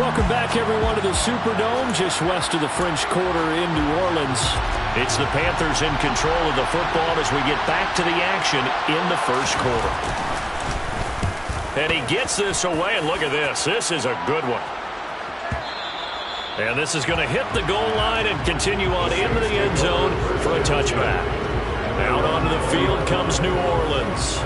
Welcome back, everyone, to the Superdome, just west of the French Quarter in New Orleans. It's the Panthers in control of the football as we get back to the action in the first quarter. And he gets this away, and look at this. This is a good one. And this is going to hit the goal line and continue on into the end zone for a touchback. Out onto the field comes New Orleans.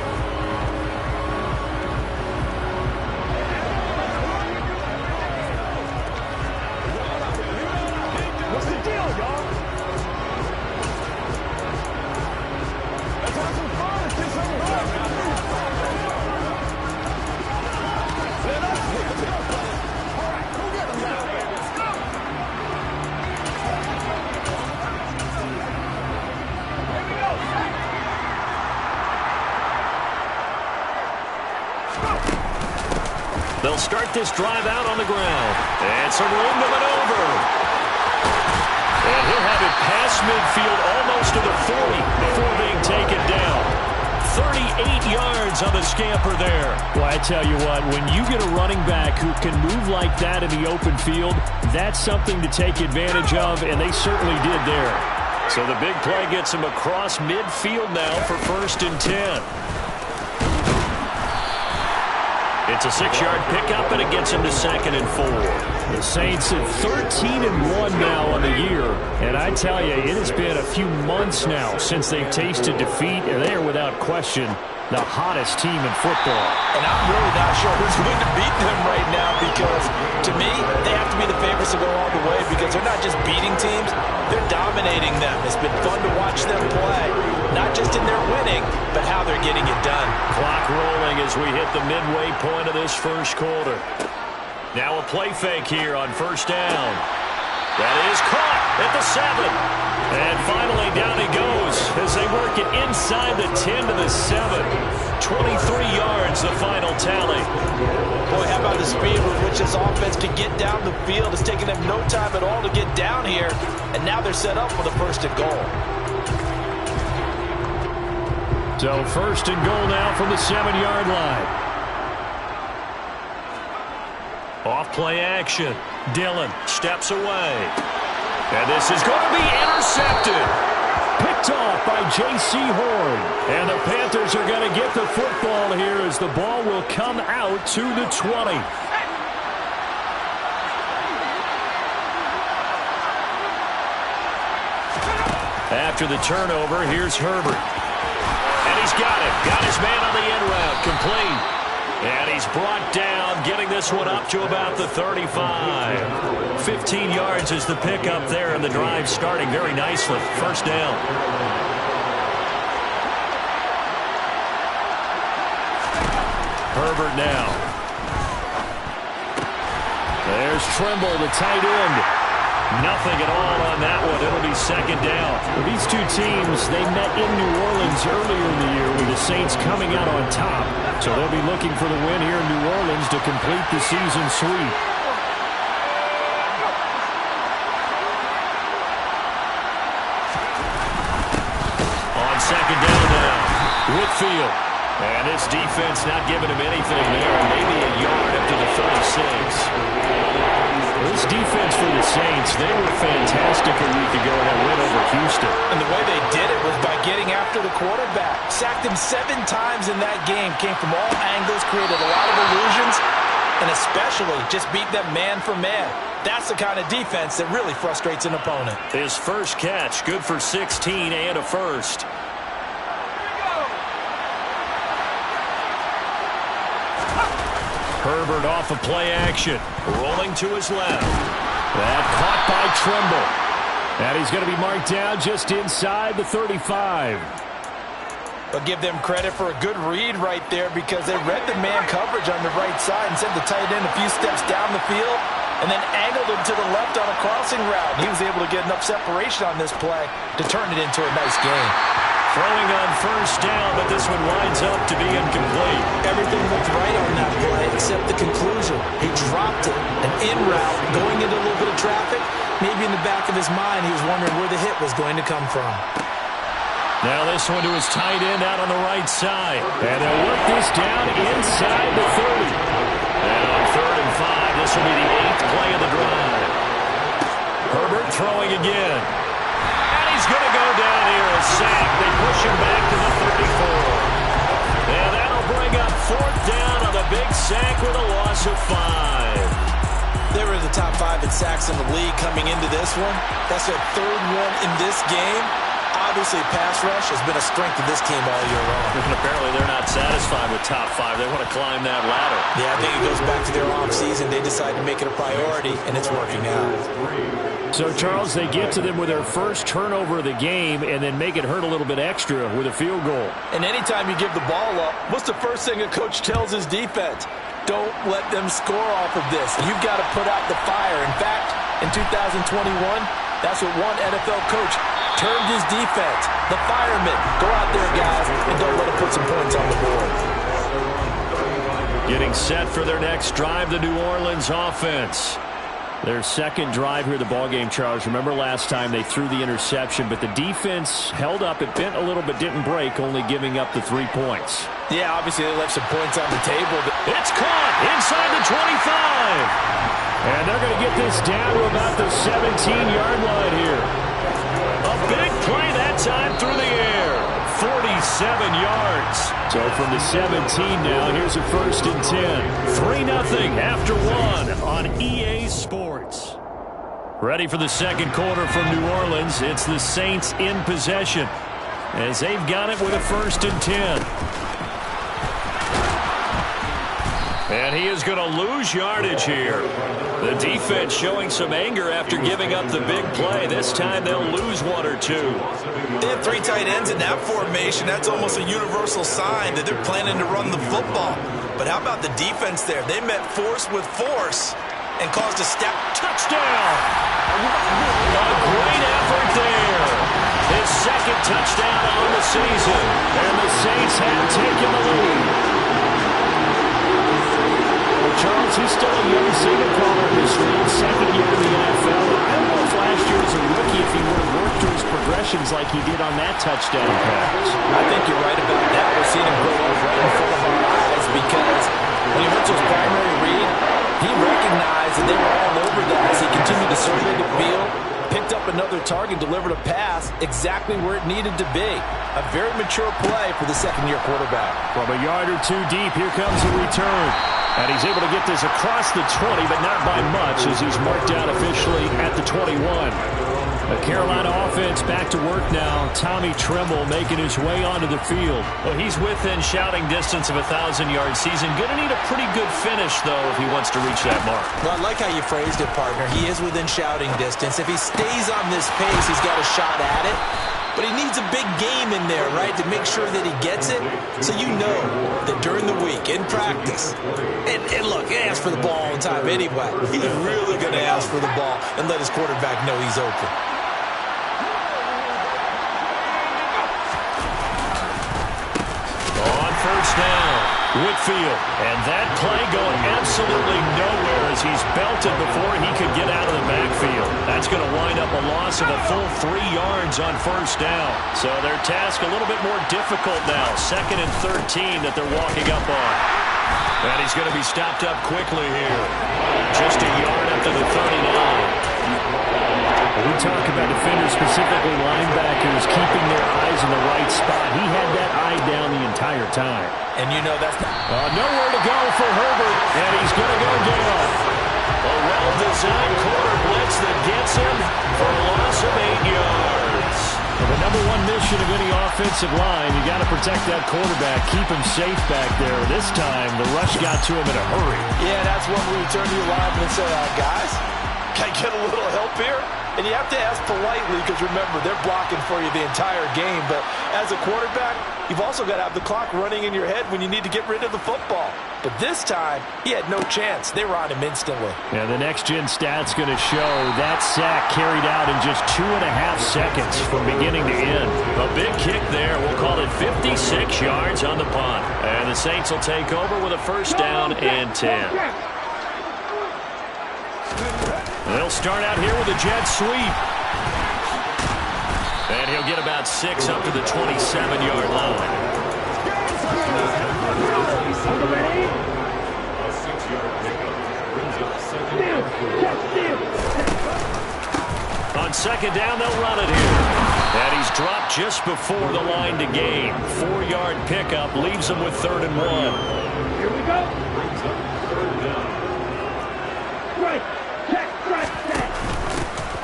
They'll start this drive out on the ground. And some room to maneuver. And he'll have it past midfield almost to the 40 before being taken down. 38 yards on the scamper there. Well, I tell you what, when you get a running back who can move like that in the open field, that's something to take advantage of, and they certainly did there. So the big play gets him across midfield now for 1st and 10. It's a 6-yard pickup, and it gets him to 2nd and 4. The Saints at 13-1 now on the year. And I tell you, it has been a few months now since they've tasted defeat, and they are without question the hottest team in football. And I'm really not sure who's going to beat them right now because, to me, they have to be the favorites to go all the way because they're not just beating teams, they're dominating them. It's been fun to watch them play, not just in their winning, but how they're getting it done. Clock rolling as we hit the midway point of this first quarter. Now a play fake here on 1st down. That is caught at the 7. And finally down he goes as they work it inside the 10 to the 7. 23 yards the final tally. Boy, how about the speed with which this offense can get down the field. It's taken them no time at all to get down here. And now they're set up for the 1st and goal. So 1st and goal now from the 7-yard line. Off play action. Dillon steps away. And this is going to be intercepted. Picked off by J.C. Horn. And the Panthers are going to get the football here as the ball will come out to the 20. After the turnover, here's Herbert. And he's got it. Got his man on the end route. Complete. And he's brought down, getting this one up to about the 35. 15 yards is the pickup there, and the drive starting very nicely. 1st down. Herbert now. There's Trimble, the tight end. Nothing at all on that one. It'll be 2nd down. Well, these two teams, they met in New Orleans earlier in the year with the Saints coming out on top. So they'll be looking for the win here in New Orleans to complete the season sweep. On 2nd down now, Whitfield. And this defense not giving him anything there. Maybe a yard up to the 36. This defense for the Saints, they were fantastic a week ago in that win over Houston. And the way they did it was by getting after the quarterback. Sacked him 7 times in that game. Came from all angles, created a lot of illusions, and especially just beat them man for man. That's the kind of defense that really frustrates an opponent. His first catch, good for 16 and a first. Herbert off of play action. Rolling to his left. That caught by Trimble. And he's going to be marked down just inside the 35. But give them credit for a good read right there because they read the man coverage on the right side and sent the tight end a few steps down the field and then angled him to the left on a crossing route. He was able to get enough separation on this play to turn it into a nice game. Throwing on 1st down, but this one winds up to be incomplete. Everything looked right on that play except the conclusion. He dropped it, an in route, going into a little bit of traffic. Maybe in the back of his mind, he was wondering where the hit was going to come from. Now this one to his tight end out on the right side. And they'll work this down inside the 30. And on 3rd and 5, this will be the 8th going again. And he's going to go down here, a sack. They push him back to the 34. And that'll bring up 4th down on the big sack with a loss of 5. They were in the top 5 in sacks in the league coming into this one. That's their 3rd one in this game. Obviously, pass rush has been a strength of this team all year long. And apparently they're not satisfied with top 5. They want to climb that ladder. Yeah, I think it goes back to their offseason. They decided to make it a priority, and it's working out. So, Charles, they get to them with their first turnover of the game and then make it hurt a little bit extra with a field goal. And anytime you give the ball up, what's the first thing a coach tells his defense? Don't let them score off of this. You've got to put out the fire. In fact, in 2021, that's what one NFL coach termed his defense. The firemen. Go out there, guys, and don't let them put some points on the board. Getting set for their next drive, the New Orleans offense. Their second drive here of the ballgame, Charles. Remember last time they threw the interception, but the defense held up. It bent a little but didn't break, only giving up the 3 points. Yeah, obviously they left some points on the table. But it's caught inside the 25. And they're going to get this down to about the 17-yard line here. A big play that time through the air. 47 yards. So from the 17 now, here's a 1st and 10. 3-0 after 1 on EA Sports. Ready for the second quarter from New Orleans. It's the Saints in possession as they've got it with a 1st and 10. And he is going to lose yardage here. The defense showing some anger after giving up the big play. This time they'll lose 1 or 2. They have 3 tight ends in that formation. That's almost a universal sign that they're planning to run the football. But how about the defense there? They met force with force and caused a step. Touchdown! A great effort there. His 2nd touchdown on the season. And the Saints have taken the lead. Charles, he's still a young signal caller in his 2nd year in the NFL. I don't know if last year as a rookie, if he would have worked through his progressions like he did on that touchdown pass. I think you're right about that. We're seeing him grow up right in front of our eyes because when he went to his primary read, he recognized that they were all over that as he continued to survey the field, picked up another target, delivered a pass exactly where it needed to be. A very mature play for the 2nd-year quarterback. From a yard or 2 deep, here comes the return. And he's able to get this across the 20, but not by much as he's marked out officially at the 21. The Carolina offense back to work now. Tommy Tremble making his way onto the field. Well, he's within shouting distance of a 1,000-yard season. Going to need a pretty good finish, though, if he wants to reach that mark. Well, I like how you phrased it, partner. He is within shouting distance. If he stays on this pace, he's got a shot at it. But he needs a big game in there, right, to make sure that he gets it. So you know that during the week, in practice, and look, he asks for the ball all the time anyway. He's really going to ask for the ball and let his quarterback know he's open. On 1st down, Whitfield. And that play going absolutely nowhere as he's belted before he could get out of the backfield. That's going to wind up a loss of a full 3 yards on 1st down. So their task a little bit more difficult now. 2nd and 13 that they're walking up on. And he's going to be stopped up quickly here. Just a yard up to the 39. We talk about defenders, specifically linebackers, keeping their eyes in the right spot. He had that eye down the entire time. And you know that's nowhere to go for Herbert, and he's going to go down. A well-designed quarter blitz that gets him for a loss of 8 yards. Well, the number 1 mission of any offensive line, you got to protect that quarterback, keep him safe back there. This time, the rush got to him in a hurry. Yeah, that's when we turn to your lineman and say, guys, can I get a little help here? And you have to ask politely because, remember, they're blocking for you the entire game. But as a quarterback, you've also got to have the clock running in your head when you need to get rid of the football. But this time, he had no chance. They were on him instantly. Yeah, the next-gen stats going to show that sack carried out in just 2.5 seconds from beginning to end. A big kick there. We'll call it 56 yards on the punt. And the Saints will take over with a 1st down and 10. They'll start out here with a jet sweep. And he'll get about 6 up to the 27-yard line. On second down, they'll run it here. And he's dropped just before the line to gain. 4-yard pickup leaves him with 3rd and 1. Here we go. Right. Check. Right. Set.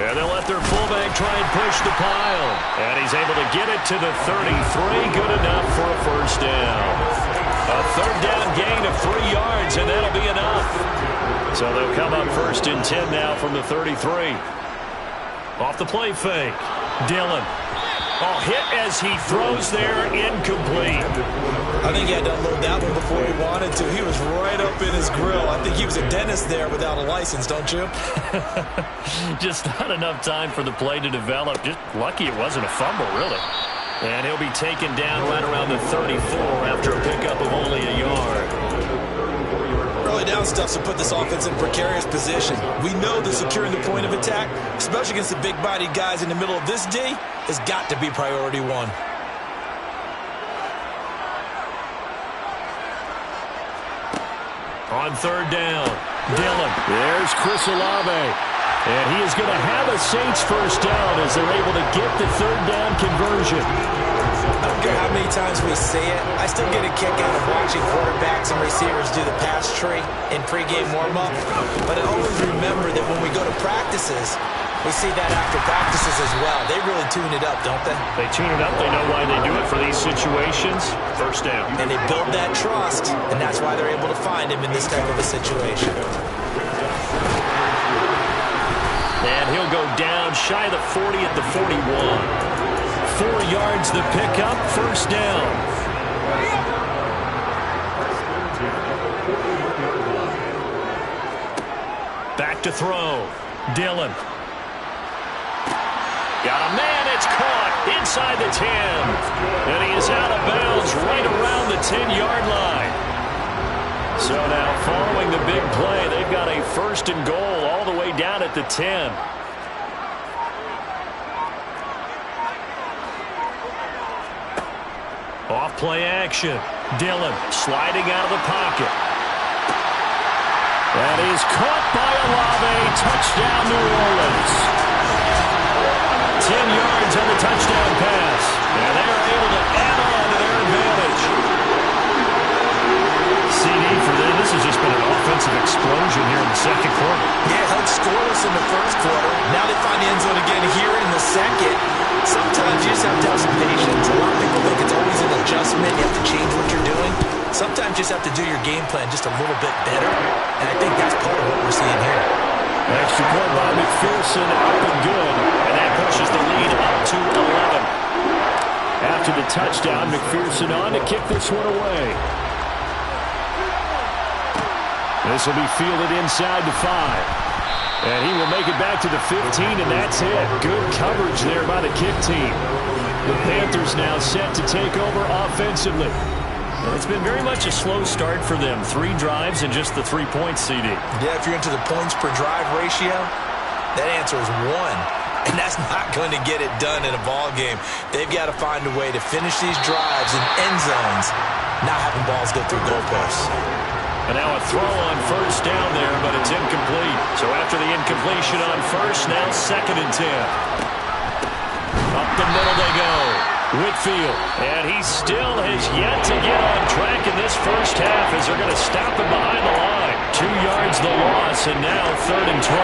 And they'll let their fullback try and push the pile. And he's able to get it to the 33. Good enough for a first down. A 3rd down gain of 3 yards, and that'll be enough. So they'll come up 1st and 10 now from the 33. Off the play fake. Dillon. Oh, hit as he throws there, incomplete. I think he had to unload that one before he wanted to. He was right up in his grill. I think he was a dentist there without a license, don't you? Just not enough time for the play to develop. Just lucky it wasn't a fumble, really. And he'll be taken down right around the 34 after a pickup of only a yard. Early down stuff to put this offense in precarious position. We know that securing the point of attack, especially against the big-bodied guys in the middle of this D, has got to be priority 1. On 3rd down, Dillon. There's Chris Olave. And he is going to have a Saints first down as they're able to get the 3rd down conversion. I don't care how many times we say it, I still get a kick out of watching quarterbacks and receivers do the pass tree in pregame warm-up. But I always remember that when we go to practices, we see that after practices as well. They really tune it up, don't they? They tune it up. They know why they do it for these situations. First down. And they build that trust, and that's why they're able to find him in this type of a situation. And he'll go down shy of the 40 at the 41. 4 yards the pickup, first down. Back to throw. Dillon. Got a man, it's caught inside the 10. And he is out of bounds right around the 10-yard line. So now following the big play, they've got a 1st and goal all the way down at the 10. Off play action. Dillon sliding out of the pocket. That is caught by Olave. Touchdown, New Orleans. 10 yards on the touchdown pass. And they are able to add on to their advantage. CD for them. This has just been an offensive explosion here in the 2nd quarter. Yeah, held scoreless in the 1st quarter. Now they find the end zone again here in the 2nd. Sometimes you just have to have some patience. A lot of people think it's always an adjustment. You have to change what you're doing. Sometimes you just have to do your game plan just a little bit better. And I think that's part of what we're seeing here. Extra point by McPherson, up and good. And that pushes the lead up to 11. After the touchdown, McPherson on to kick this one away. This will be fielded inside the 5. And he will make it back to the 15, and that's it. Good coverage there by the kick team. The Panthers now set to take over offensively. It's been very much a slow start for them. 3 drives and just the 3 points, CD. Yeah, if you're into the points per drive ratio, that answer is 1. And that's not going to get it done in a ball game. They've got to find a way to finish these drives in end zones, not having balls go through goalposts. And now a throw on first down there, but it's incomplete. So after the incompletion on first, now 2nd and 10. Up the middle they go. Whitfield, and he still has yet to get on track in this first half as they're going to stop him behind the line. 2 yards the loss, and now 3rd and 12.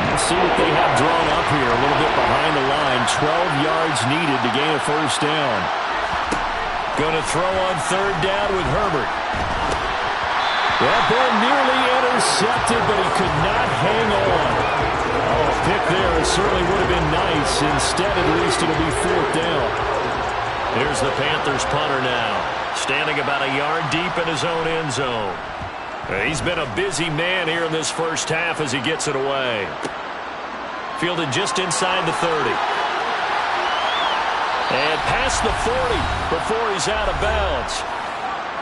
Let's see what they have drawn up here. A little bit behind the line. 12 yards needed to gain a first down. Going to throw on 3rd down with Herbert. That ball nearly intercepted, but he could not hang on. Oh, a pick there certainly would have been nice. Instead, at least it'll be 4th down. Here's the Panthers punter now, standing about a yard deep in his own end zone. He's been a busy man here in this first half as he gets it away. Fielded just inside the 30. And past the 40 before he's out of bounds.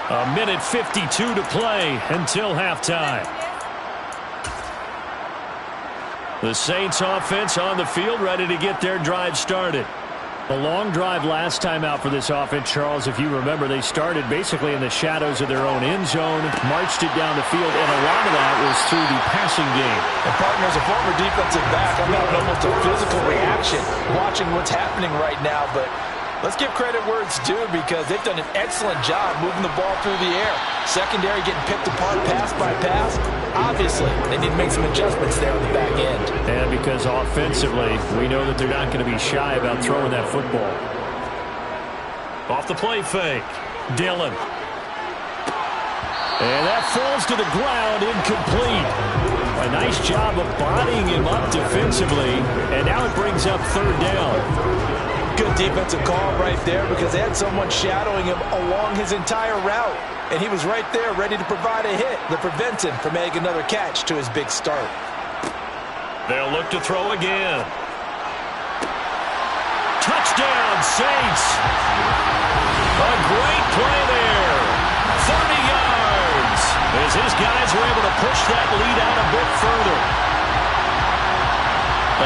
A minute 52 to play until halftime. The Saints offense on the field, ready to get their drive started. The long drive last time out for this offense, Charles, if you remember, they started basically in the shadows of their own end zone, marched it down the field, and a lot of that was through the passing game. And partner, as a former defensive back, I'm having almost a physical reaction watching what's happening right now, but let's give credit where it's due because they've done an excellent job moving the ball through the air. Secondary getting picked apart pass by pass. Obviously, they need to make some adjustments there on the back end. And because offensively, we know that they're not going to be shy about throwing that football. Off the play fake. Dillon. And that falls to the ground, incomplete. A nice job of bodying him up defensively, and now it brings up third down. Good defensive call right there because they had someone shadowing him along his entire route. And he was right there ready to provide a hit that prevents him from making another catch to his big start. They'll look to throw again. Touchdown, Saints. A great play there. 30 yards. As his guys were able to push that lead out a bit further.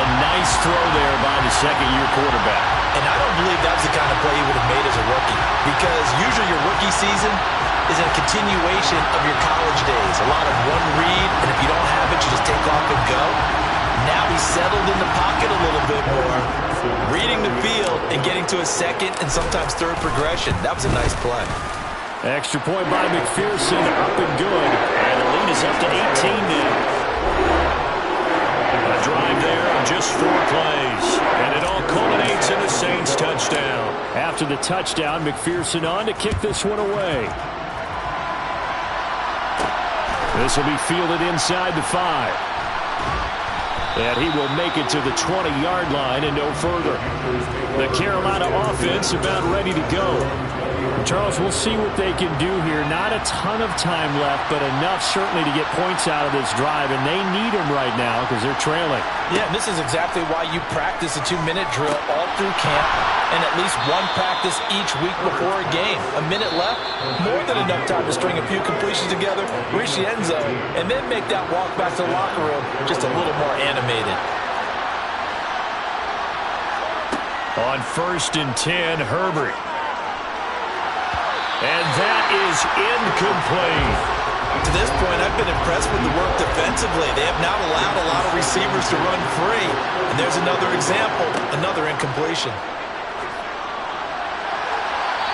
A nice throw there by the second-year quarterback. And I don't believe that was the kind of play he would have made as a rookie. Because usually your rookie season is a continuation of your college days. A lot of one read, and if you don't have it, you just take off and go. Now he's settled in the pocket a little bit more, reading the field and getting to a second and sometimes third progression. That was a nice play. Extra point by McPherson, up and good. And the lead is up to 18 now. A drive there of just 4 plays. And it all culminates in the Saints touchdown. After the touchdown, McPherson on to kick this one away. This will be fielded inside the 5. And he will make it to the 20-yard line and no further. The Carolina offense about ready to go. Charles, we'll see what they can do here. Not a ton of time left, but enough certainly to get points out of this drive, and they need them right now because they're trailing. Yeah, and this is exactly why you practice a 2-minute drill all through camp and at least one practice each week before a game. A minute left, more than enough time to string a few completions together, reach the end zone, and then make that walk back to the locker room just a little more animated. On 1st and 10, Herbert. And that is incomplete. To this point, I've been impressed with the work defensively. They have not allowed a lot of receivers to run free. And there's another example, another incompletion.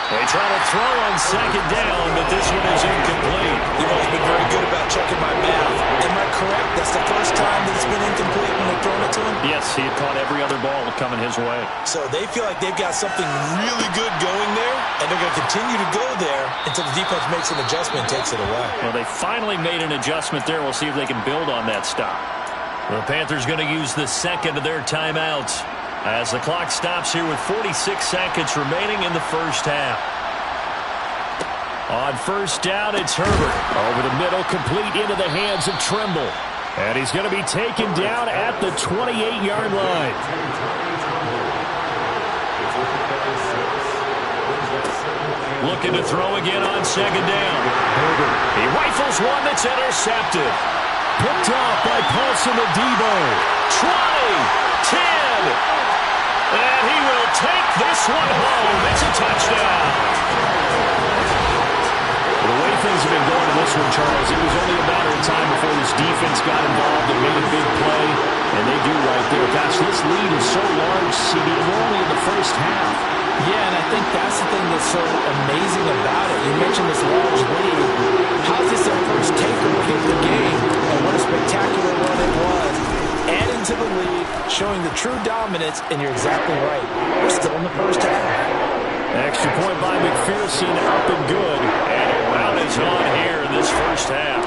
They try to throw on 2nd down, but this one is incomplete. You've always been very good about checking my math. Am I correct? That's the first time that it's been incomplete when they've thrown it to him? Yes, he had caught every other ball coming his way. So they feel like they've got something really good going there, and they're going to continue to go there until the defense makes an adjustment and takes it away. Well, they finally made an adjustment there. We'll see if they can build on that stop. The Panthers going to use the second of their timeouts as the clock stops here with 46 seconds remaining in the first half. On 1st down, it's Herbert. Over the middle, complete into the hands of Trimble. And he's going to be taken down at the 28-yard line. Looking to throw again on 2nd down. Herbert. He rifles one that's intercepted. Picked off by Paulson Adebo. 20, 10. And he will take this one home. It's a touchdown. The way things have been going in this one, Charles, it was only a matter of time before this defense got involved and made a big play. And they do right there. Gosh, this lead is so large, CD. We're only in the first half. Yeah, and I think that's the thing that's so amazing about it. You mentioned this large lead. How's this their first takeaway of the game? And what a spectacular one it was. Adding to the lead, showing the true dominance, and you're exactly right. We're still in the first half. Extra point by McPherson, up and good. And a round is on here in this first half.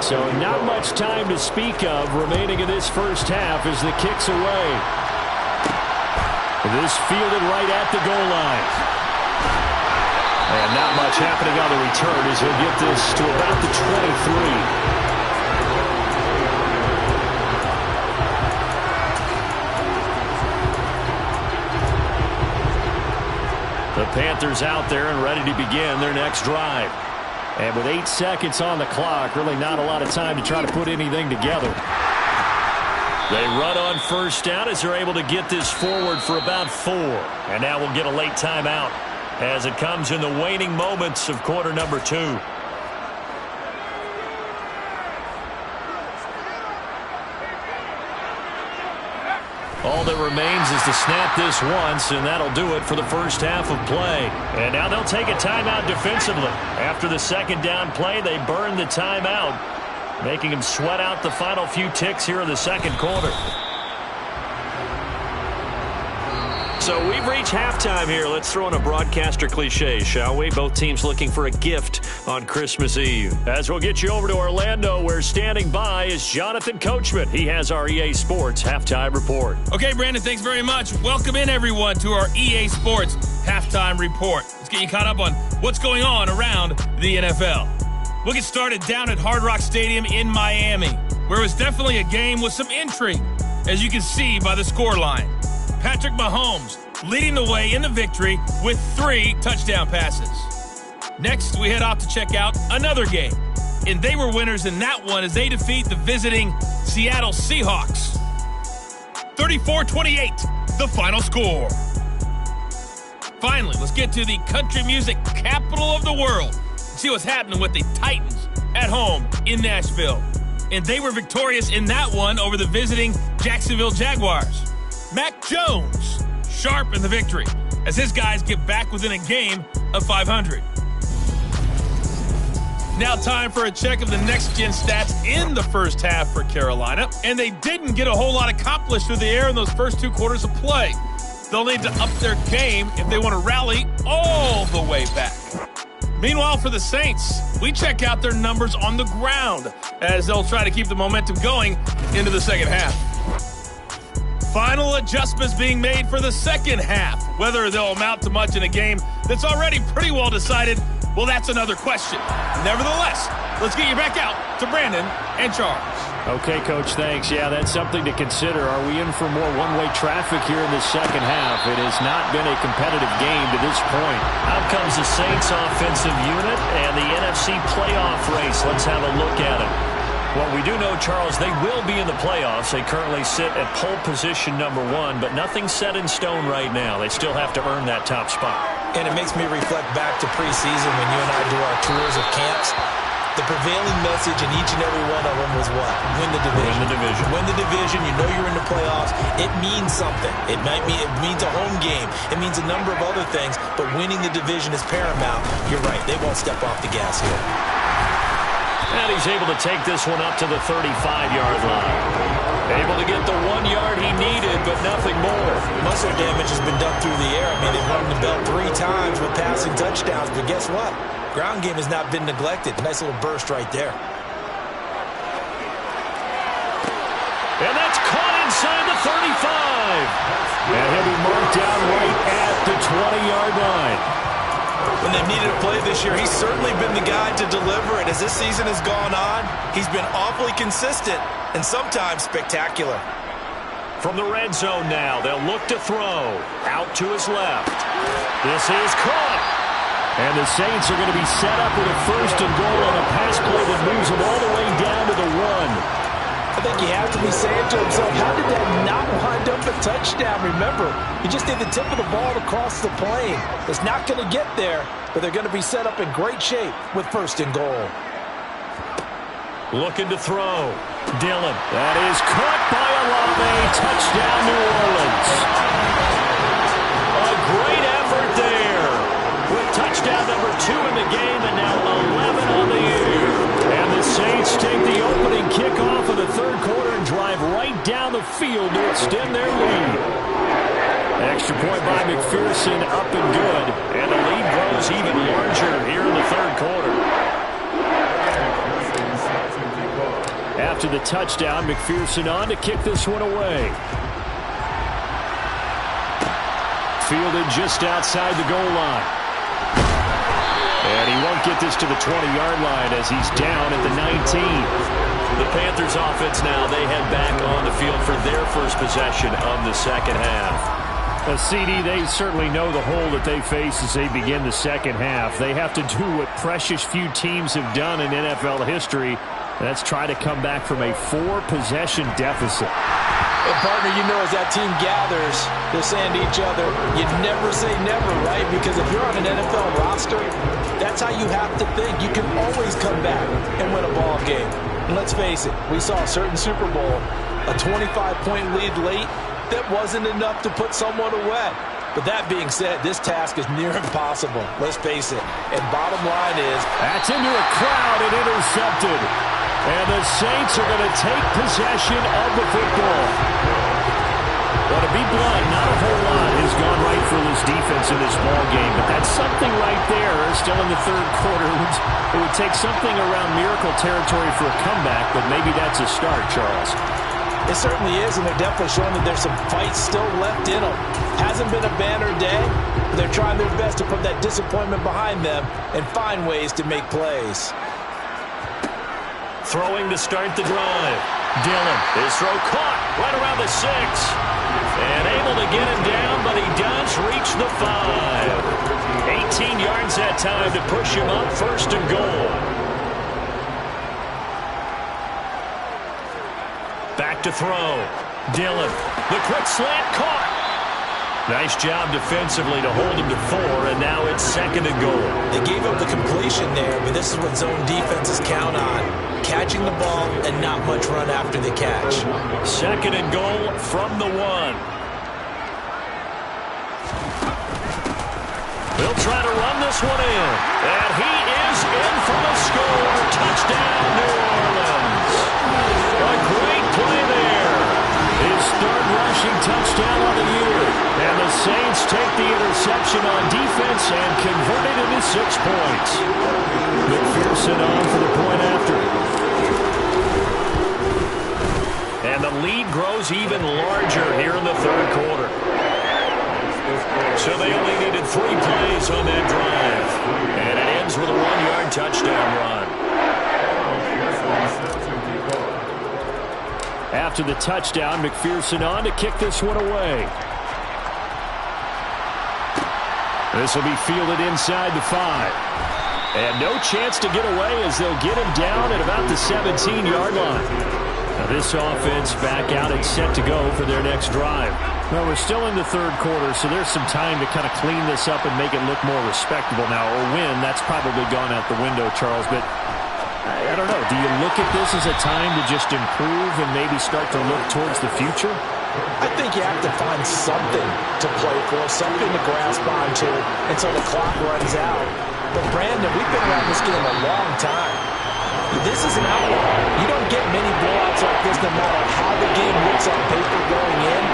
So not much time to speak of remaining in this first half as the kick's away. This fielded right at the goal line. And not much happening on the return as he'll get this to about the 23. The Panthers out there and ready to begin their next drive. And with 8 seconds on the clock, really not a lot of time to try to put anything together. They run on first down as they're able to get this forward for about 4. And now we'll get a late timeout as it comes in the waning moments of quarter number 2. All that remains is to snap this once, and that'll do it for the first half of play. And now they'll take a timeout defensively. After the second down play, they burn the timeout, making them sweat out the final few ticks here in the second quarter. So we've reached halftime here. Let's throw in a broadcaster cliche, shall we? Both teams looking for a gift on Christmas Eve. As we'll get you over to Orlando, where standing by is Jonathan Coachman. He has our EA Sports Halftime Report. Okay, Brandon, thanks very much. Welcome in, everyone, to our EA Sports Halftime Report. Let's get you caught up on what's going on around the NFL. We'll get started down at Hard Rock Stadium in Miami, where it was definitely a game with some intrigue, as you can see by the scoreline. Patrick Mahomes leading the way in the victory with 3 touchdown passes. Next, we head off to check out another game. And they were winners in that one as they defeat the visiting Seattle Seahawks. 34-28, the final score. Finally, let's get to the country music capital of the world. See what's happening with the Titans at home in Nashville. And they were victorious in that one over the visiting Jacksonville Jaguars. Mac Jones, sharp in the victory, as his guys get back within a game of 500. Now time for a check of the next-gen stats in the first half for Carolina, and they didn't get a whole lot accomplished through the air in those first 2 quarters of play. They'll need to up their game if they want to rally all the way back. Meanwhile, for the Saints, we check out their numbers on the ground as they'll try to keep the momentum going into the second half. Final adjustments being made for the second half. Whether they'll amount to much in a game that's already pretty well decided, well, that's another question. Nevertheless, let's get you back out to Brandon and Charles. Okay, Coach, thanks. Yeah, that's something to consider. Are we in for more one-way traffic here in the second half? It has not been a competitive game to this point. Out comes the Saints offensive unit and the NFC playoff race. Let's have a look at it. Well, we do know, Charles, they will be in the playoffs. They currently sit at pole position number 1, but nothing's set in stone right now. They still have to earn that top spot. And it makes me reflect back to preseason when you and I do our tours of camps. The prevailing message in each and every one of them was what? Win the division. Win the division. Win the division. You know you're in the playoffs. It means something. It means a home game. It means a number of other things, but winning the division is paramount. You're right. They won't step off the gas here. And he's able to take this one up to the 35-yard line. Able to get the 1 yard he needed, but nothing more. Muscle damage has been done through the air. I mean, they've rung the bell 3 times with passing touchdowns, but guess what? Ground game has not been neglected. Nice little burst right there. And that's caught inside the 35. And he'll be marked down right at the 20-yard line. When they needed a play this year, he's certainly been the guy to deliver it. As this season has gone on, he's been awfully consistent and sometimes spectacular. From the red zone now, they'll look to throw. Out to his left. This is caught. And the Saints are going to be set up with a 1st and goal on a pass play that moves them all the way down to the 1. I think he has to be saying to himself, how did that not wind up a touchdown? Remember, he just did the tip of the ball across the plane. It's not going to get there, but they're going to be set up in great shape with 1st and goal. Looking to throw. Dillon. That is caught by Olave. Touchdown, New Orleans. A great effort there. With touchdown number 2 in the game and now 11 on the year. And the Saints take the opening kickoff of the 3rd quarter and drive right down the field to extend their lead. Extra point by McPherson, up and good. And the lead grows even larger here in the 3rd quarter. After the touchdown, McPherson on to kick this one away. Fielded just outside the goal line. And he won't get this to the 20-yard line as he's down at the 19. The Panthers offense now, they head back on the field for their first possession of the second half. CD, they certainly know the hole that they face as they begin the second half. They have to do what precious few teams have done in NFL history, Let's try to come back from a 4-possession deficit. And partner, you know, as that team gathers, they're saying to each other, you never say never, right? Because if you're on an NFL roster, that's how you have to think. You can always come back and win a ball game. And let's face it, we saw a certain Super Bowl, a 25-point lead late, that wasn't enough to put someone away. But that being said, this task is near impossible. Let's face it. And bottom line is, that's into a crowd and intercepted. And the Saints are going to take possession of the football. Well, to be blunt, not a whole lot has gone right for this defense in this ball game, but that's something right there. Still in the third quarter. It would take something around miracle territory for a comeback, but maybe that's a start, Charles. It certainly is, and they're definitely showing that there's some fight still left in them. Hasn't been a banner day, but they're trying their best to put that disappointment behind them and find ways to make plays. Throwing to start the drive. Dillon, his throw caught right around the 6. And able to get him down, but he does reach the 5. 18 yards that time to push him up, 1st and goal. Back to throw. Dillon, the quick slant caught. Nice job defensively to hold him to 4, and now it's 2nd and goal. They gave up the completion there, but this is what zone defenses count on. Catching the ball and not much run after the catch. 2nd and goal from the 1. They'll try to run this one in. And he is in for the score. Touchdown, New Orleans. A great play there. His 3rd rushing touchdown on the year. And the Saints take the interception on defense and convert it into 6 points. McPherson on for the point after. And the lead grows even larger here in the 3rd quarter. So they only needed 3 plays on that drive. And it ends with a 1-yard touchdown run. After the touchdown, McPherson on to kick this one away. This will be fielded inside the 5. And no chance to get away as they'll get him down at about the 17-yard line. Now this offense back out and set to go for their next drive. Well, we're still in the 3rd quarter, so there's some time to kind of clean this up and make it look more respectable now. Or win, that's probably gone out the window, Charles. But I don't know. Do you look at this as a time to just improve and maybe start to look towards the future? I think you have to find something to play for, something to grasp onto until the clock runs out. But, Brandon, we've been around this game a long time. This is an outlaw. You don't get many blowouts like this no matter how the game looks on paper going in.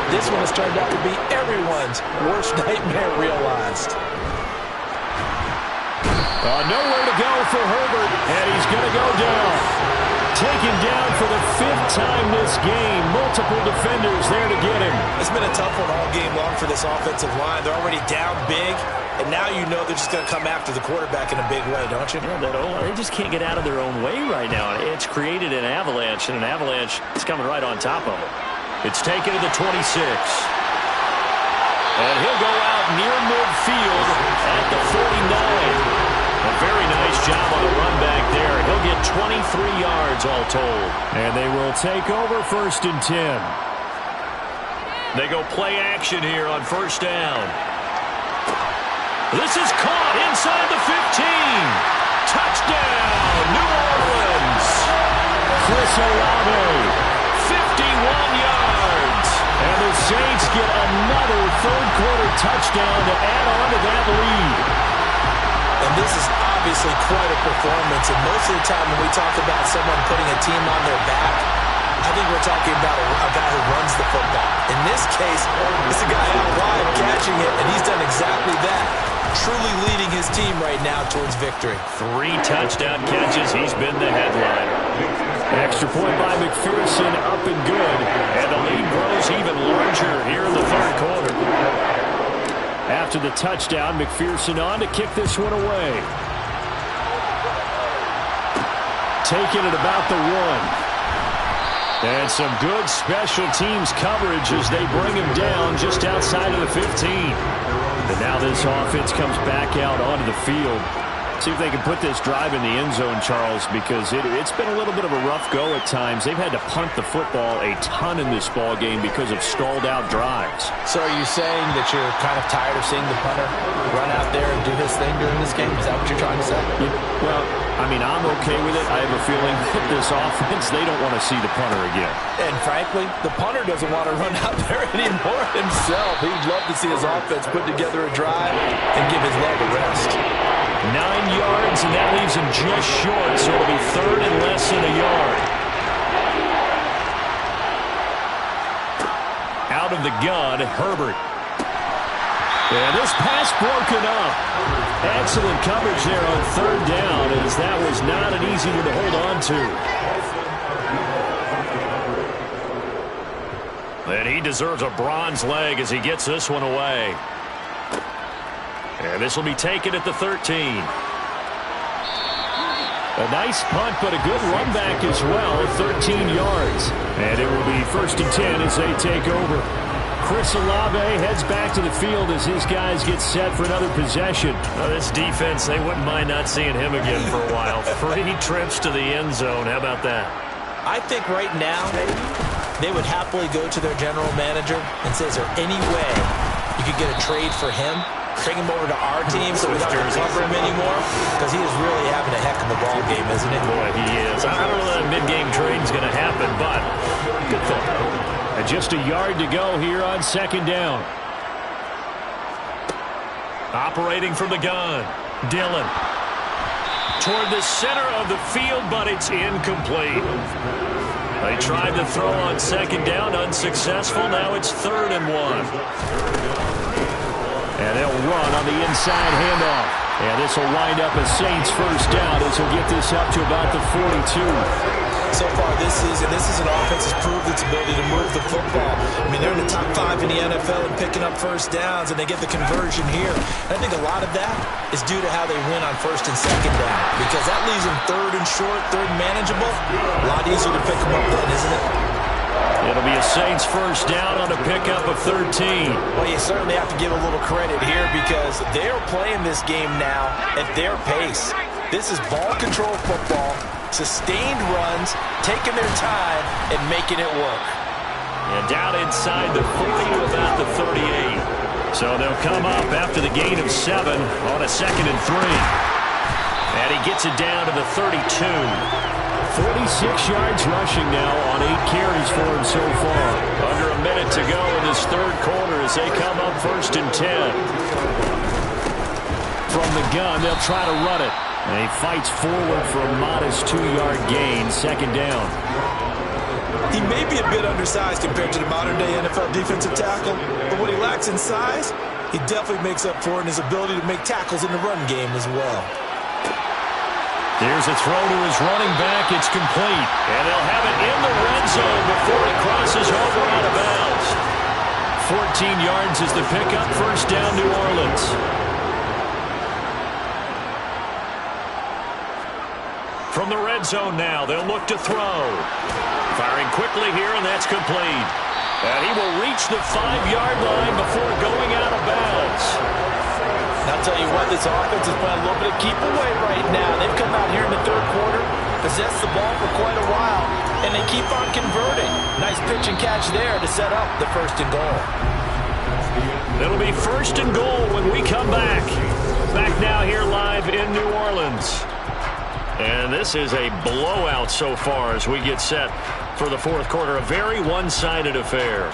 This one has turned out to be everyone's worst nightmare realized. Nowhere to go for Herbert, and he's going to go down. Taken down for the 5th time this game. Multiple defenders there to get him. It's been a tough one all game long for this offensive line. They're already down big, and now you know they're just going to come after the quarterback in a big way, don't you? Yeah, they just can't get out of their own way right now. It's created an avalanche, and an avalanche is coming right on top of them. It's taken to the 26. And he'll go out near midfield at the 49. A very nice job on the run back there. He'll get 23 yards all told. And they will take over 1st and 10. They go play action here on 1st down. This is caught inside the 15. Touchdown, New Orleans. Chris Olave. 51 yards. And the Saints get another 3rd quarter touchdown to add on to that lead. And this is obviously quite a performance. And most of the time when we talk about someone putting a team on their back, I think we're talking about a guy who runs the football. In this case, it's a guy out wide catching it, and he's done exactly that. Truly leading his team right now towards victory. 3 touchdown catches. He's been the headliner. Extra point by McPherson, up and good. And the lead grows even larger here in the 3rd quarter. After the touchdown, McPherson on to kick this one away. Taking it about the 1. And some good special teams coverage as they bring him down just outside of the 15. And now this offense comes back out onto the field. See if they can put this drive in the end zone, Charles, because it's been a little bit of a rough go at times. They've had to punt the football a ton in this ball game because of stalled-out drives. So are you saying that you're kind of tired of seeing the punter run out there and do his thing during this game? Is that what you're trying to say? Yeah, well, I mean, I'm okay with it. I have a feeling that this offense, they don't want to see the punter again. And frankly, the punter doesn't want to run out there anymore himself. He'd love to see his offense put together a drive and give his leg a rest. 9 yards, and that leaves him just short, so it'll be third and less than a yard. Out of the gun, Herbert. And this pass broken up. Excellent coverage there on third down, as that was not an easy one to hold on to. And he deserves a bronze leg as he gets this one away. And this will be taken at the 13. A nice punt, but a good run back as well, 13 yards. And it will be 1st and 10 as they take over. Chris Olave heads back to the field as his guys get set for another possession. This defense, they wouldn't mind not seeing him again for a while. 3 trips to the end zone. How about that? I think right now they would happily go to their general manager and say, is there any way you could get a trade for him? Bring him over to our team so we don't have to cover him anymore? Because he is really having a heck of a ball game, isn't he? Boy, he is. I don't know that mid-game trade is going to happen, but good thought. And just a yard to go here on 2nd down. Operating from the gun, Dillon. Toward the center of the field, but it's incomplete. They tried to throw on 2nd down, unsuccessful. Now it's 3rd and 1. And they'll run on the inside handoff. And this will wind up a Saints 1st down as he'll get this up to about the 42. So far this season, this is an offense that's proved its ability to move the football. I mean, they're in the top 5 in the NFL and picking up 1st downs, and they get the conversion here. And I think a lot of that is due to how they win on 1st and 2nd down, because that leaves them 3rd and short, 3rd and manageable. A lot easier to pick them up then, isn't it? It'll be a Saints 1st down on a pickup of 13. Well, you certainly have to give a little credit here because they're playing this game now at their pace. This is ball control football, sustained runs, taking their time, and making it work. And down inside the 40 to about the 38. So they'll come up after the gain of 7 on a 2nd and 3. And he gets it down to the 32. 46 yards rushing now on 8 carries for him so far. Under a minute to go in this 3rd quarter as they come up 1st and 10. From the gun, they'll try to run it. And he fights forward for a modest 2-yard gain, 2nd down. He may be a bit undersized compared to the modern-day NFL defensive tackle, but what he lacks in size, he definitely makes up for in his ability to make tackles in the run game as well. Here's a throw to his running back. It's complete. And they'll have it in the red zone before it crosses over out of bounds. 14 yards is the pickup. 1st down, New Orleans. From the red zone now, they'll look to throw. Firing quickly here, and that's complete. And he will reach the 5-yard line before going out of bounds. And I'll tell you what, this offense is playing a little bit of keep away right now. They've come out here in the 3rd quarter, possessed the ball for quite a while, and they keep on converting. Nice pitch and catch there to set up the 1st and goal. It'll be 1st and goal when we come back. Back now here live in New Orleans. And this is a blowout so far as we get set for the 4th quarter. A very one-sided affair.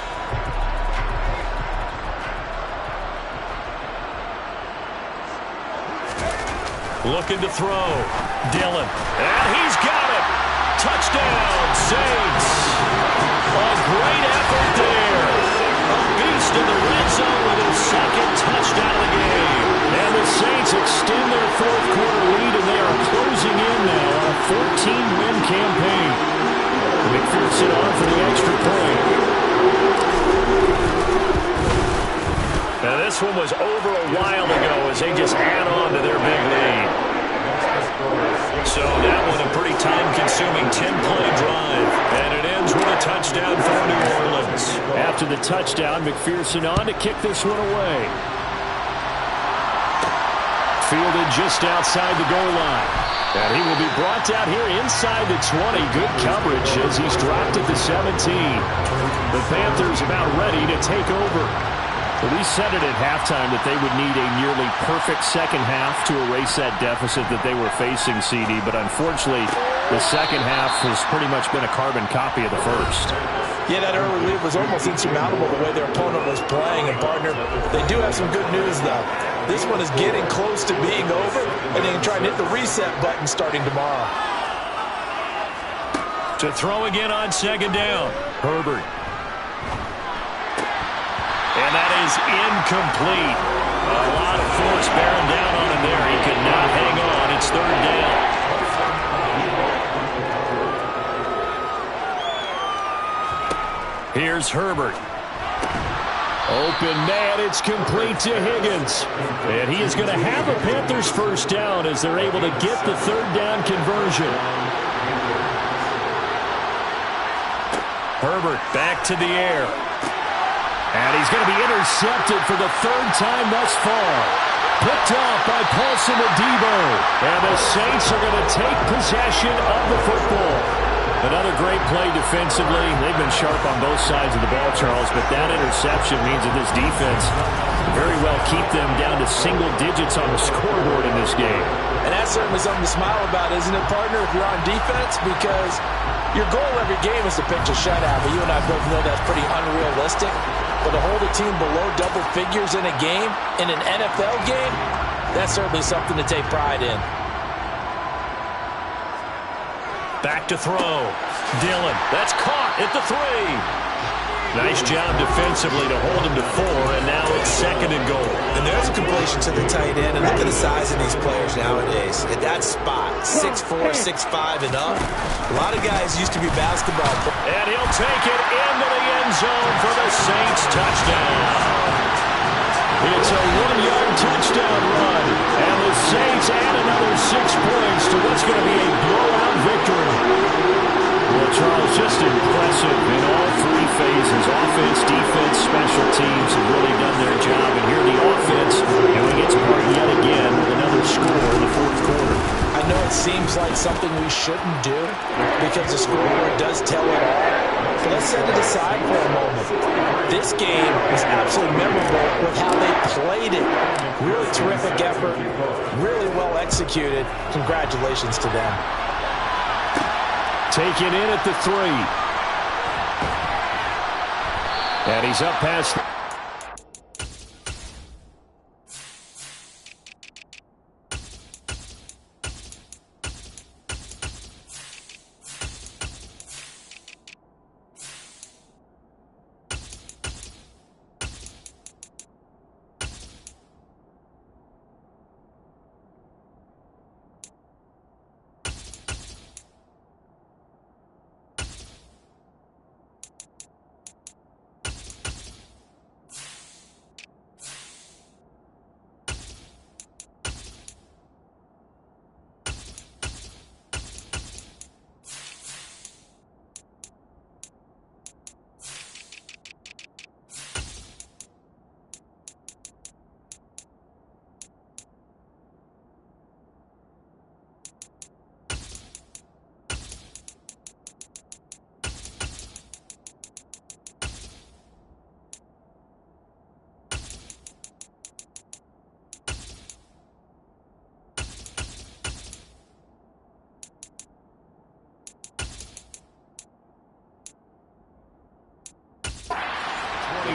Looking to throw. Dillon. And he's got it. Touchdown, Saints. A great effort there. A beast in the red zone with his 2nd touchdown of the game. And the Saints extend their 4th quarter lead, and they are closing in now on a 14-win campaign. McPherson on for the extra point. Now this one was over a while ago as they just add on to their big lead. So that one a pretty time-consuming 10-play drive. And it ends with a touchdown for New Orleans. After the touchdown, McPherson on to kick this one away. fielded just outside the goal line. And he will be brought down here inside the 20. Good coverage as he's dropped at the 17. The Panthers about ready to take over. We said it at halftime that they would need a nearly perfect second half to erase that deficit that they were facing, CD. But unfortunately, the second half has pretty much been a carbon copy of the first. Yeah, that early lead was almost insurmountable the way their opponent was playing. And, partner, they do have some good news, though. This one is getting close to being over, and they can try and hit the reset button starting tomorrow. To throw again on second down. Herbert. And that is incomplete. A lot of force bearing down on him there. He could not hang on. It's third down. Here's Herbert. Open man, it's complete to Higgins. And he is going to have a Panthers first down as they're able to get the third down conversion. Herbert back to the air. And he's going to be intercepted for the third time thus far. Picked off by Paulson Adebo. And the Saints are going to take possession of the football. Another great play defensively. They've been sharp on both sides of the ball, Charles, but that interception means that this defense very well keep them down to single digits on the scoreboard in this game. And that's certainly something to smile about, isn't it, partner, if you're on defense? Because your goal every game is to pitch a shutout, but you and I both know that's pretty unrealistic. But to hold a team below double figures in a game, in an NFL game, that's certainly something to take pride in. Back to throw. Dillon. That's caught at the 3. Nice job defensively to hold him to 4, and now it's second and goal. And there's a completion to the tight end, and look at the size of these players nowadays. At that spot, 6'4", 6'5", and up. A lot of guys used to be basketball players. And he'll take it into the end zone for the Saints touchdown. It's a 1-yard touchdown run, and the Saints add another 6 points to what's going to be a blowout victory. Well, Charles, just impressive in all 3 phases. Offense, defense, special teams have really done their job. And here the offense doing its part yet again with another score in the fourth quarter. I know it seems like something we shouldn't do because the scoreboard does tell it all. But let's set it aside for a moment. This game was absolutely memorable with how they played it. Really terrific effort, really well executed. Congratulations to them. Taken in at the 3. And he's up past...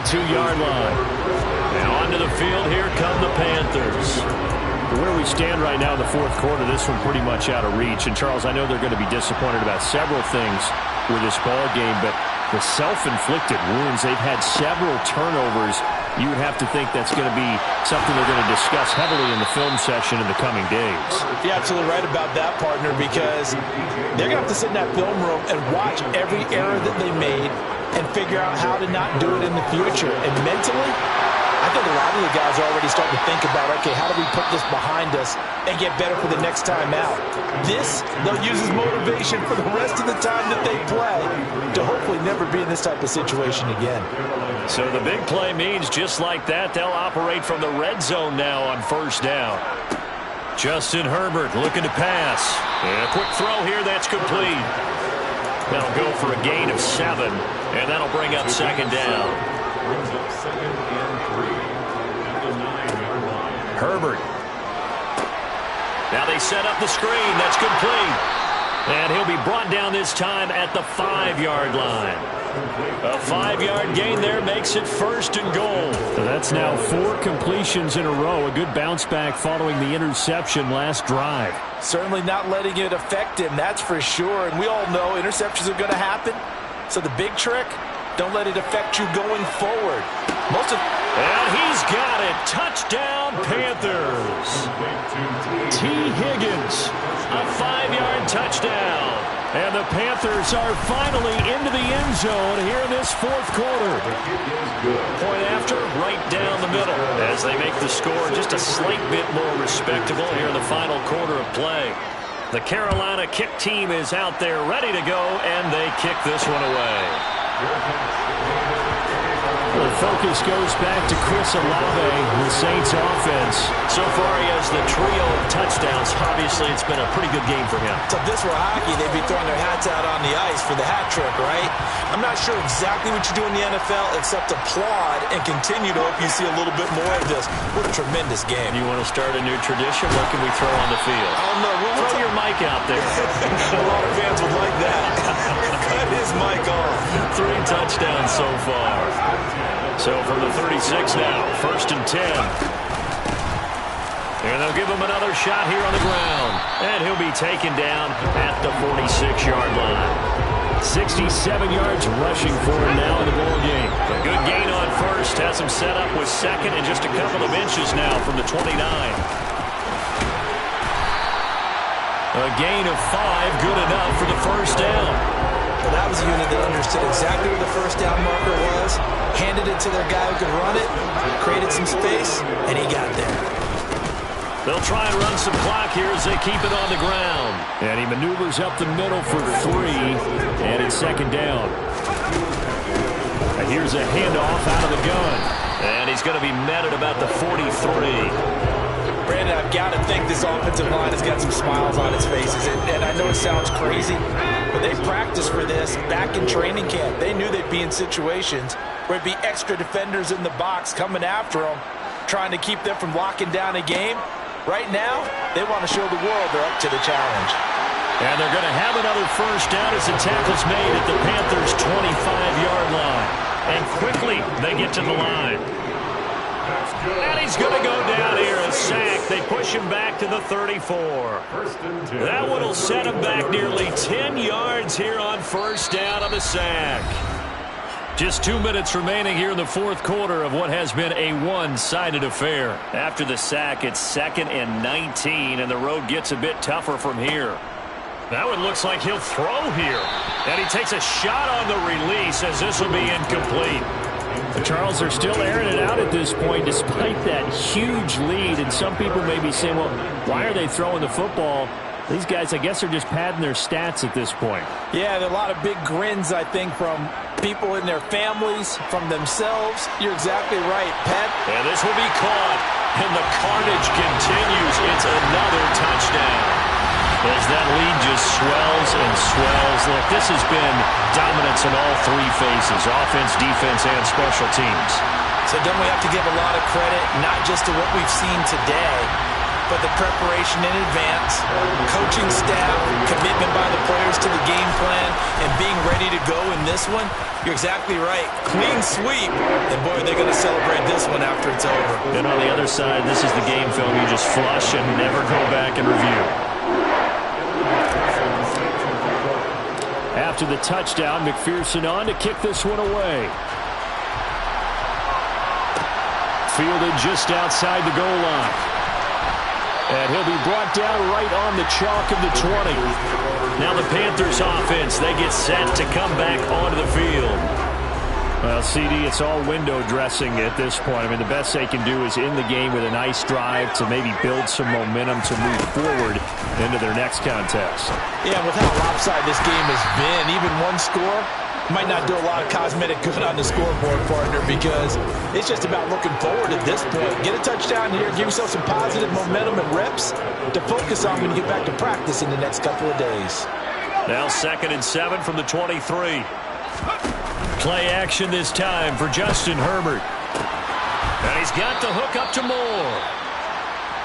Two-yard line. Now onto the field. Here come the Panthers. Where we stand right now in the fourth quarter, this one pretty much out of reach. And, Charles, I know they're going to be disappointed about several things with this ball game, but the self-inflicted wounds, they've had several turnovers. You would have to think that's going to be something they're going to discuss heavily in the film session in the coming days. You're absolutely right about that, partner, because they're going to have to sit in that film room and watch every error that they made and figure out how to not do it in the future. And mentally, I think a lot of the guys are already starting to think about, okay, how do we put this behind us and get better for the next time out? This, they'll use as motivation for the rest of the time that they play to hopefully never be in this type of situation again. So the big play means just like that, they'll operate from the red zone now on first down. Justin Herbert looking to pass. And a quick throw here that's complete. That'll go for a gain of 7, and that'll bring up second down. Herbert. Now they set up the screen. That's complete. And he'll be brought down this time at the 5-yard line. A 5-yard gain there makes it 1st and goal. So that's now 4 completions in a row. A good bounce back following the interception last drive. Certainly not letting it affect him, that's for sure. And we all know interceptions are going to happen. So the big trick, don't let it affect you going forward. And he's got it. Touchdown, Panthers. T. Higgins. A 5-yard touchdown. And the Panthers are finally into the end zone here in this 4th quarter. Point after, right down the middle as they make the score just a slight bit more respectable here in the final quarter of play. The Carolina kick team is out there ready to go, and they kick this one away. The focus goes back to Chris Olave, the Saints offense. So far, he has the trio of touchdowns. Obviously, it's been a pretty good game for him. So if this were hockey, they'd be throwing their hats out on the ice for the hat trick, right? I'm not sure exactly what you do in the NFL except applaud and continue to hope you see a little bit more of this. What a tremendous game. You want to start a new tradition? What can we throw on the field? I don't know. Throw your mic out there. A lot of fans would like that. Cut his mic off. 3 touchdowns so far. So from the 36 now, 1st and 10. And they'll give him another shot here on the ground. And he'll be taken down at the 46-yard line. 67 yards rushing for him now in the ball game. A good gain on 1st. Has him set up with 2nd and just a couple of inches now from the 29. A gain of 5, good enough for the 1st down. Well, that was a unit that understood exactly where the 1st down marker was, handed it to their guy who could run it, created some space, and he got there. They'll try and run some clock here as they keep it on the ground. And he maneuvers up the middle for 3, and it's 2nd down. And here's a handoff out of the gun. And he's going to be met at about the 43. Brandon, I've got to think this offensive line has got some smiles on its faces. And I know it sounds crazy, but they practiced for this back in training camp. They knew they'd be in situations where it'd be extra defenders in the box coming after them, trying to keep them from locking down a game. Right now, they want to show the world they're up to the challenge. And they're going to have another 1st down as the tackle's made at the Panthers' 25-yard line. And quickly, they get to the line. And he's going to go down here, a sack. They push him back to the 34. That one will set him back nearly 10 yards here on 1st down on the sack. Just 2 minutes remaining here in the 4th quarter of what has been a one-sided affair. After the sack, it's 2nd and 19, and the road gets a bit tougher from here. That one looks like he'll throw here. And he takes a shot on the release as this will be incomplete. Charles, are still airing it out at this point despite that huge lead. And some people may be saying, well, why are they throwing the football? These guys, I guess, are just padding their stats at this point. Yeah, there are a lot of big grins, I think, from people in their families, from themselves. You're exactly right, Pat. And this will be caught, and the carnage continues. It's another touchdown. As that lead just swells and swells. Look, this has been dominance in all 3 phases, offense, defense, and special teams. So don't we have to give a lot of credit, not just to what we've seen today, but the preparation in advance, coaching staff, commitment by the players to the game plan, and being ready to go in this one? You're exactly right. Clean sweep. And, boy, they're going to celebrate this one after it's over. And on the other side, this is the game film you just flush and never go back and review. After the touchdown, McPherson on to kick this one away. Fielded just outside the goal line. And he'll be brought down right on the chalk of the 20. Now the Panthers offense, they get set to come back onto the field. Well, CD, it's all window dressing at this point. I mean, the best they can do is end the game with a nice drive to maybe build some momentum to move forward into their next contest. Yeah, with how lopsided this game has been, even one score, Might not do a lot of cosmetic good on the scoreboard, partner, because it's just about looking forward at this point. Get a touchdown here, give yourself some positive momentum and reps to focus on when you get back to practice in the next couple of days. Now 2nd and 7 from the 23. Play action this time for Justin Herbert. And he's got the hook up to Moore.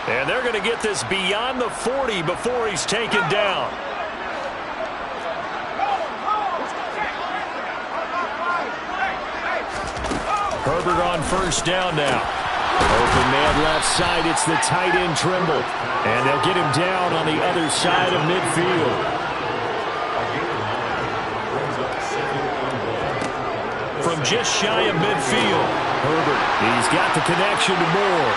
And they're going to get this beyond the 40 before he's taken down. Herbert on 1st down now. Open man left side. It's the tight end Trimble. And they'll get him down on the other side of midfield. From just shy of midfield, Herbert, he's got the connection to Moore.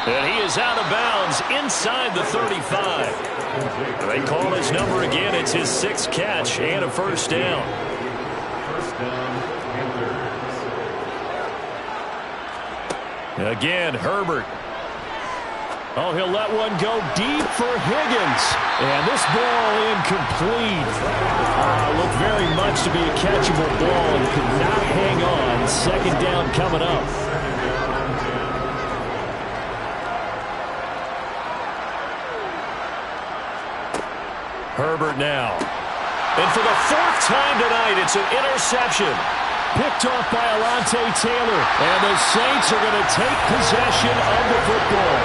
and he is out of bounds inside the 35. They call his number again. It's his 6th catch and a 1st down. Again, Herbert. Oh, he'll let one go deep for Higgins. And this ball incomplete. Looked very much to be a catchable ball and could not hang on. 2nd down coming up. Herbert now. And for the 4th time tonight, it's an interception. Picked off by Alontae Taylor. And the Saints are going to take possession of the football.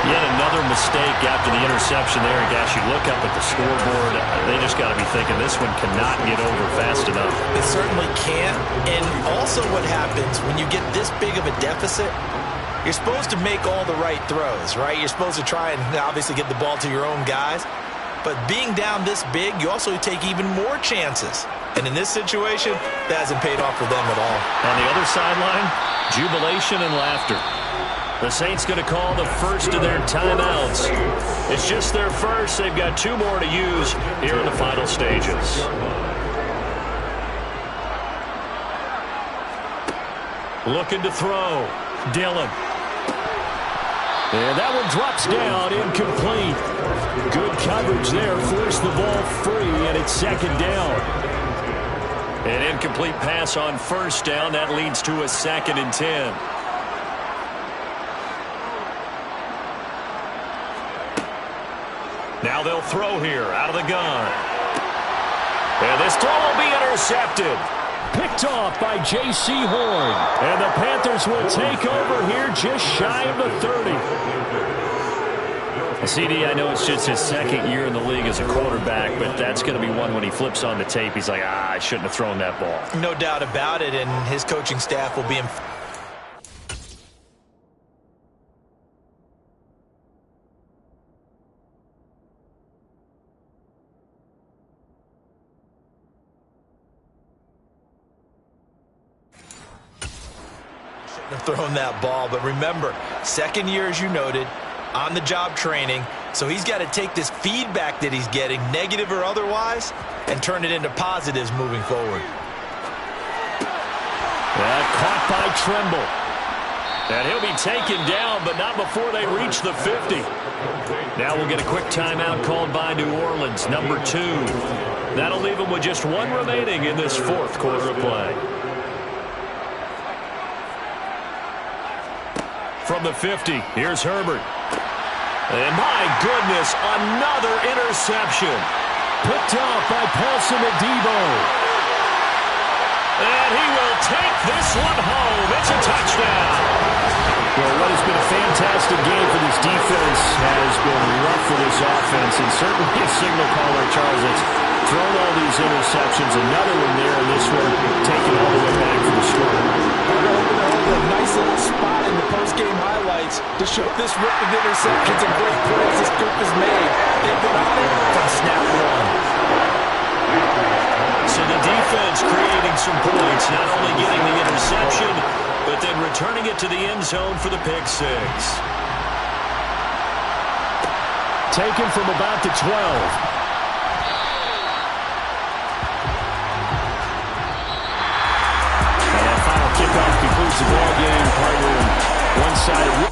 Yet another mistake after the interception there. And gosh, you look up at the scoreboard, they just got to be thinking this one cannot get over fast enough. It certainly can't. And also what happens when you get this big of a deficit, you're supposed to make all the right throws, right? You're supposed to try and obviously get the ball to your own guys. But being down this big, you also take even more chances. And in this situation, that hasn't paid off for them at all. On the other sideline, jubilation and laughter. The Saints going to call the first of their timeouts. It's just their first. They've got 2 more to use here in the final stages. Looking to throw. Dillon. And that one drops down, incomplete. Good coverage there, forced the ball free, and it's 2nd down. An incomplete pass on 1st down. That leads to a 2nd and 10. Now they'll throw here out of the gun. And this throw will be intercepted. Picked off by J.C. Horn. And the Panthers will take over here just shy of the 30. CD, I know it's just his 2nd year in the league as a quarterback, but that's going to be one when he flips on the tape. He's like, I shouldn't have thrown that ball. No doubt about it, and his coaching staff will be in. Have thrown that ball, but remember, 2nd year, as you noted, on-the-job training, so he's got to take this feedback that he's getting, negative or otherwise, and turn it into positives moving forward. Caught by Trimble. And he'll be taken down, but not before they reach the 50. Now we'll get a quick timeout called by New Orleans, number 2. That'll leave them with just 1 remaining in this 4th quarter of play. From the 50, here's Herbert. And my goodness, another interception. Picked off by Paulson Adebo. And he will take this one home. It's a touchdown. Well, what has been a fantastic game for this defense has been rough for this offense. And certainly a signal caller, Charles, that's thrown all these interceptions. Another one there, and this one taken all the way back for the score. A nice little spot in the post-game highlights to show this rip of interceptions and great plays this group has made. They've been on it from snap 1. So the defense creating some points, not only getting the interception, but then returning it to the end zone for the pick 6. Taken from about the 12. Kickoff concludes the ball game, partner. One side.